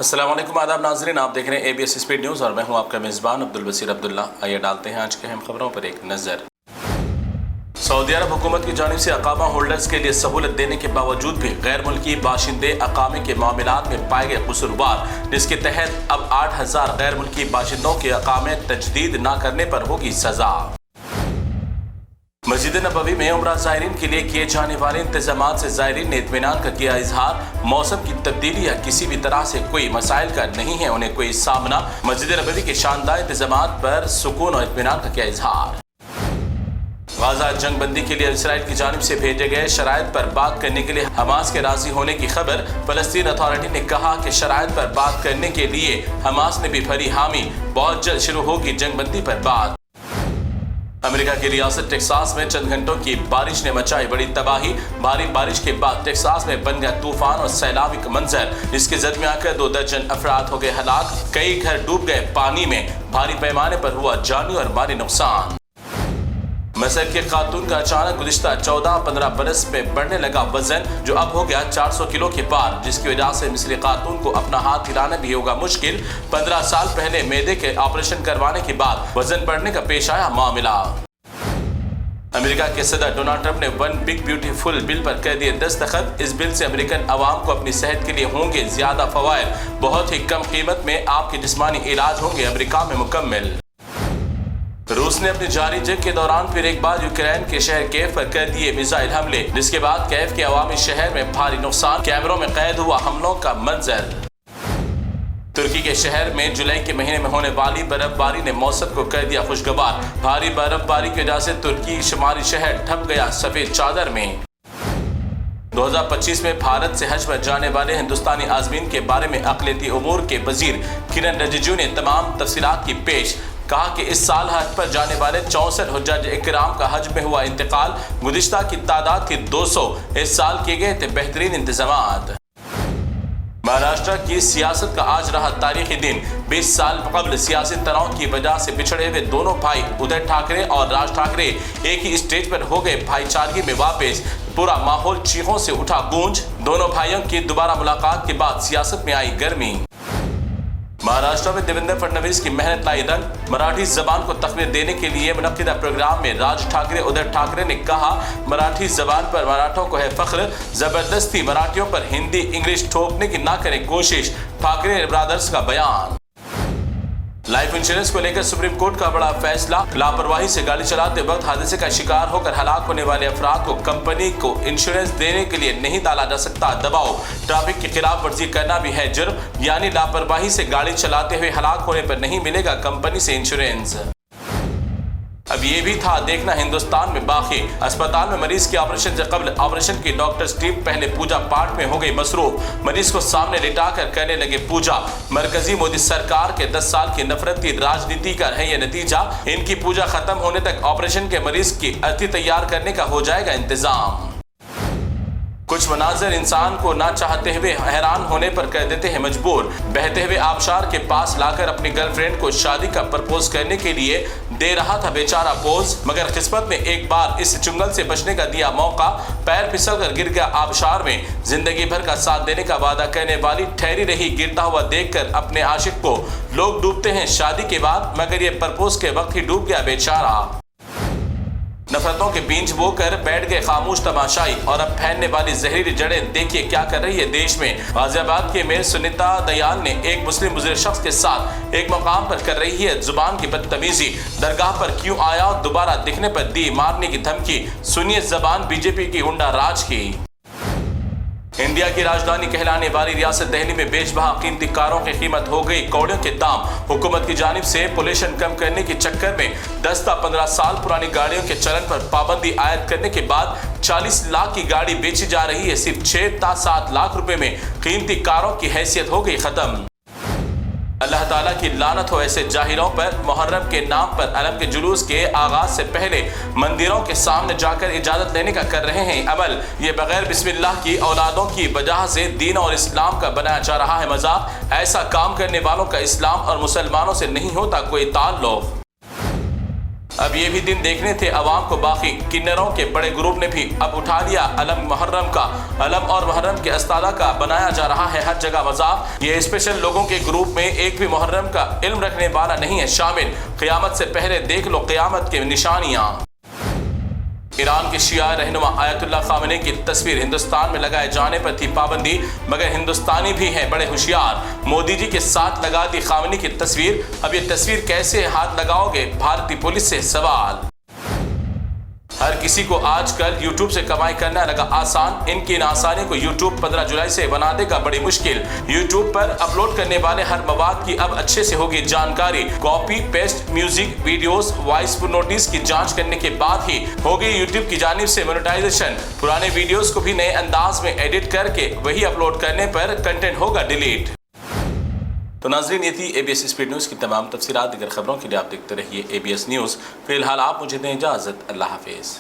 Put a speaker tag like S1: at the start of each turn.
S1: अस्सलाम वालेकुम, आदाब नाज़रीन, आप देख रहे हैं ABS स्पीड न्यूज़ और मैं हूं आपका मेज़बान अब्दुल बसीर अब्दुल्ला। आइए डालते हैं आज के अहम खबरों पर एक नज़र। सऊदी अरब हुकूमत की जानिब से अकामा होल्डर्स के लिए सहूलत देने के बावजूद भी गैर मुल्की बाशिंदे अकामे के मामलात में पाए गए कसूरवार, जिसके तहत अब 8000 गैर मुल्की बाशिंदों के अकामे तजदीद न करने पर होगी सजा। मस्जिद नबवी में उम्रा ज़ायरीन के लिए किए जाने वाले इंतजामात से ज़ायरीन ने इत्मीनान का किया इजहार। मौसम की तब्दीली या किसी भी तरह से कोई मसाइल का नहीं है उन्हें कोई सामना। मस्जिद नबवी के शानदार इंतजामात पर सुकून और इत्मीनान का किया इजहार। गाजा जंग बंदी के लिए इसराइल की जानिब से भेजे गए शराइत पर बात करने के लिए हमास के राजी होने की खबर। फलस्तीन अथॉरिटी ने कहा कि शराइत पर बात करने के लिए हमास ने भी भरी हामी। बहुत जल्द शुरू होगी जंग बंदी पर बात। अमेरिका की रियासत टेक्सास में चंद घंटों की बारिश ने मचाई बड़ी तबाही। भारी बारिश के बाद टेक्सास में बन गया तूफान और सैलाबी का मंजर, जिसके जद में आकर 2 दर्जन अफराद हो गए हलाक। कई घर डूब गए पानी में। भारी पैमाने पर हुआ जानी और माली नुकसान। मिस्र के खातून का अचानक गुज़िश्ता 14-15 बरस में बढ़ने लगा वजन, जो अब हो गया 400 किलो के पार, जिसकी वजह से मिस्री खातून को अपना हाथ हिलाना भी होगा मुश्किल। 15 साल पहले मैदे के ऑपरेशन करवाने के बाद वजन बढ़ने का पेश आया मामला। अमेरिका के सदर डोनाल्ड ट्रंप ने वन बिग ब्यूटीफुल बिल पर कर दिए दस्तखत। इस बिल से अमेरिकन अवाम को अपनी सेहत के लिए होंगे ज्यादा फवायद। बहुत ही कम कीमत में आपके जिस्मानी इलाज होंगे अमेरिका में मुकम्मल। रूस ने अपनी जारी जंग के दौरान फिर एक बार यूक्रेन के शहर कैफ पर कर दिए मिसाइल हमले, जिसके बाद कैफ के अवामी शहर में भारी नुकसान। कैमरों में कैद हुआ हमलों का मंजर। तुर्की के शहर में जुलाई के महीने में होने वाली बर्फबारी ने मौसम को कर दिया खुशगवार। भारी बर्फबारी की वजह से तुर्की शुमारी शहर ढक गया सफेद चादर में। 2025 में भारत से हज पर जाने वाले हिंदुस्तानी आज़मीन के बारे में अक़लियती उमूर के वजीर किरण रिजिजू ने तमाम तफसीलात की पेश। कहा कि इस साल हज पर जाने वाले 64 हुज्जाज इकराम का हज में हुआ इंतकाल। गुज़िश्ता की तादाद थी 200। इस साल किए गए थे बेहतरीन इंतजामात। महाराष्ट्र की सियासत का आज रहा तारीखी दिन। 20 साल कबल सियासी तनाव की वजह से बिछड़े हुए दोनों भाई उद्धव ठाकरे और राज ठाकरे एक ही स्टेज पर हो गए भाईचारगी में वापस। पूरा माहौल चीखों से उठा गूंज। दोनों भाइयों की दोबारा मुलाकात के बाद सियासत में आई गर्मी। महाराष्ट्र में देवेंद्र फडणवीस की मेहनत लाई रंग। मराठी जबान को तकनीत देने के लिए मुनक्किदा प्रोग्राम में राज ठाकरे उद्धव ठाकरे ने कहा, मराठी जबान पर मराठों को है फख्र। जबरदस्ती मराठियों पर हिंदी इंग्लिश ठोकने की ना करें कोशिश। ठाकरे ब्रदर्स का बयान। लाइफ इंश्योरेंस को लेकर सुप्रीम कोर्ट का बड़ा फैसला। लापरवाही से गाड़ी चलाते वक्त हादसे का शिकार होकर हलाक होने वाले अफराद को कंपनी को इंश्योरेंस देने के लिए नहीं डाला जा सकता दबाव। ट्रैफिक की खिलाफ वर्जी करना भी है जुर्म, यानी लापरवाही से गाड़ी चलाते हुए हलाक होने पर नहीं मिलेगा कंपनी से इंश्योरेंस। अब ये भी था देखना हिंदुस्तान में बाकी। अस्पताल में मरीज के ऑपरेशन से कबल ऑपरेशन की डॉक्टर्स टीम पहले पूजा पाठ में हो गई मसरूफ। मरीज को सामने लिटाकर करने लगे पूजा। मरकजी मोदी सरकार के 10 साल की नफरती राजनीति का है ये नतीजा। इनकी पूजा खत्म होने तक ऑपरेशन के मरीज की अर्थी तैयार करने का हो जाएगा इंतजाम। कुछ मनाजर इंसान को ना चाहते हुए हैरान होने पर कर देते हैं मजबूर। बहते हुए आबशार के पास लाकर अपनी गर्लफ्रेंड को शादी का प्रपोज करने के लिए दे रहा था बेचारा पोज, मगर किस्मत ने एक बार इस चुंगल से बचने का दिया मौका। पैर फिसल कर गिर गया आबशार में। जिंदगी भर का साथ देने का वादा करने वाली ठहरी रही गिरता हुआ देखकर अपने आशिक को। लोग डूबते हैं शादी के बाद, मगर ये प्रपोज के वक्त ही डूब गया बेचारा। नफरतों के बीज बोकर बैठ गए खामोश तमाशाई, और अब फैलने वाली जहरीली जड़ें देखिए क्या कर रही है देश में। गाजियाबाद के मेयर सुनीता दयाल ने एक मुस्लिम बुजुर्ग शख्स के साथ एक मकाम पर कर रही है जुबान की बदतमीजी। दरगाह पर क्यों आया और दोबारा दिखने पर दी मारने की धमकी। सुनिए जबान बीजेपी की गुंडा राज की। इंडिया की राजधानी कहलाने वाली रियासत दिल्ली में बेशबहा कीमती कारों की कीमत हो गई कौड़ियों के दाम। हुकूमत की जानिब से पोल्यूशन कम करने के चक्कर में 10-15 साल पुरानी गाड़ियों के चलन पर पाबंदी आयद करने के बाद 40 लाख की गाड़ी बेची जा रही है। सिर्फ 6-7 लाख रुपए में कीमती कारों की हैसियत हो गई खत्म। अल्लाह ताला की लानत हो ऐसे जाहिरों पर। मुहर्रम के नाम पर अलम के जुलूस के आगाज से पहले मंदिरों के सामने जाकर इजाजत लेने का कर रहे हैं अमल। ये बगैर बिस्मिल्लाह की औलादों की वजह से दीन और इस्लाम का बनाया जा रहा है मजाक। ऐसा काम करने वालों का इस्लाम और मुसलमानों से नहीं होता कोई ताल्लुक। अब ये भी दिन देखने थे अवाम को। बाकी किन्नरों के बड़े ग्रुप ने भी अब उठा लिया अलम मुहर्रम का। अलम और मुहर्रम के अस्तादा का बनाया जा रहा है हर जगह मजाक। ये स्पेशल लोगों के ग्रुप में एक भी मुहर्रम का इल्म रखने वाला नहीं है शामिल। क़यामत से पहले देख लो क़यामत की निशानियाँ। ईरान के शिया रहनुमा आयतुल्लाह खामेनी की तस्वीर हिंदुस्तान में लगाए जाने पर थी पाबंदी, मगर हिंदुस्तानी भी हैं बड़े होशियार। मोदी जी के साथ लगा दी खामेनी की तस्वीर। अब ये तस्वीर कैसे हाथ लगाओगे, भारतीय पुलिस से सवाल। हर किसी को आजकल YouTube से कमाई करना लगा आसान। इनकी इन आसानी को YouTube 15 जुलाई से बना देगा बड़ी मुश्किल। YouTube पर अपलोड करने वाले हर मवाद की अब अच्छे से होगी जानकारी। Copy paste music videos voice notice की जांच करने के बाद ही होगी YouTube की जानिब से मोनेटाइजेशन। पुराने वीडियोस को भी नए अंदाज में एडिट करके वही अपलोड करने पर कंटेंट होगा डिलीट। तो नाज़रीन, ये थी ABS स्पीड न्यूज़ की तमाम तफसीरात। दीगर खबरों के लिए आप देखते रहिए ABS न्यूज़। फिलहाल आप मुझे दें इजाज़त। अल्लाह हाफिज़।